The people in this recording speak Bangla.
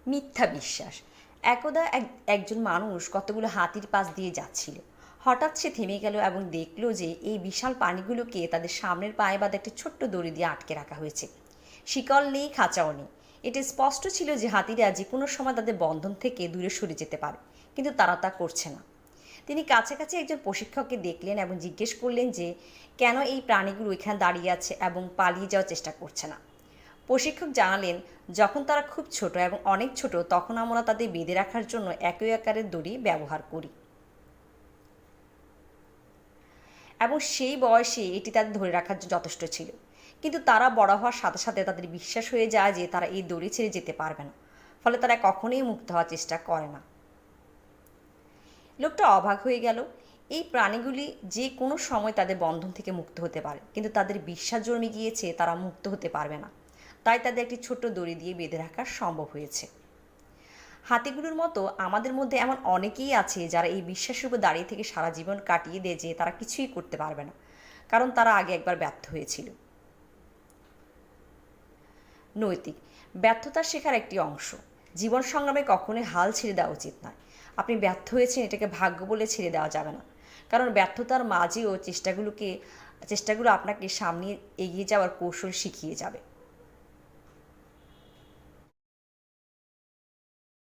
মিথ্যা বিশ্বাস। একদা একজন মানুষ কতগুলো হাতির পাশ দিয়ে যাচ্ছিল। হঠাৎ সে থেমে গেল এবং দেখল যে এই বিশাল প্রাণীগুলোকে তাদের সামনের পায়ে বাঁধা একটি ছোট্ট দড়ি দিয়ে আটকে রাখা হয়েছে। শিকল নেই, খাঁচাও নেই। এটা স্পষ্ট ছিল যে হাতিরা যে কোনো সময় তাদের বন্ধন থেকে দূরে সরে যেতে পারে, কিন্তু তারা তা করছে না। তিনি কাছাকাছি একজন প্রশিক্ষককে দেখলেন এবং জিজ্ঞেস করলেন যে কেন এই প্রাণীগুলো এখানে দাঁড়িয়ে আছে এবং পালিয়ে যাওয়ার চেষ্টা করছে না। প্রশিক্ষক জানালেন, যখন তারা খুব ছোট এবং অনেক ছোট তখন আমরা তাদের বেঁধে রাখার জন্য একই আকারের দড়ি ব্যবহার করি, এবং সেই বয়সে এটি তাদের ধরে রাখার জন্য যথেষ্ট ছিল। কিন্তু তারা বড় হওয়ার সাথে সাথে তাদের বিশ্বাস হয়ে যায় যে তারা এই দড়ি ছেড়ে যেতে পারবে না, ফলে তারা কখনোই মুক্ত হওয়ার চেষ্টা করে না। লোকটা অবাক হয়ে গেল। এই প্রাণীগুলি যে কোনো সময় তাদের বন্ধন থেকে মুক্ত হতে পারে, কিন্তু তাদের বিশ্বাস জন্মে গিয়েছে তারা মুক্ত হতে পারবে না, তাই তাদের একটি ছোট্ট দড়ি দিয়ে বেঁধে রাখা সম্ভব হয়েছে। হাতিগুলোর মতো আমাদের মধ্যে এমন অনেকেই আছে যারা এই বিশ্বাসের উপর দাঁড়িয়ে থেকে সারা জীবন কাটিয়ে দেয় যে তারা কিছুই করতে পারবে না, কারণ তারা আগে একবার ব্যর্থ হয়েছিল। নৈতিক ব্যর্থতা শেখার একটি অংশ। জীবন সংগ্রামে কখনোই হাল ছেড়ে দেওয়া উচিত নয়। আপনি ব্যর্থ হয়েছেন, এটাকে ভাগ্য বলে ছেড়ে দেওয়া যাবে না, কারণ ব্যর্থতার মাঝেও চেষ্টাগুলো আপনাকে সামনে এগিয়ে যাওয়ার কৌশল শিখিয়ে যাবে।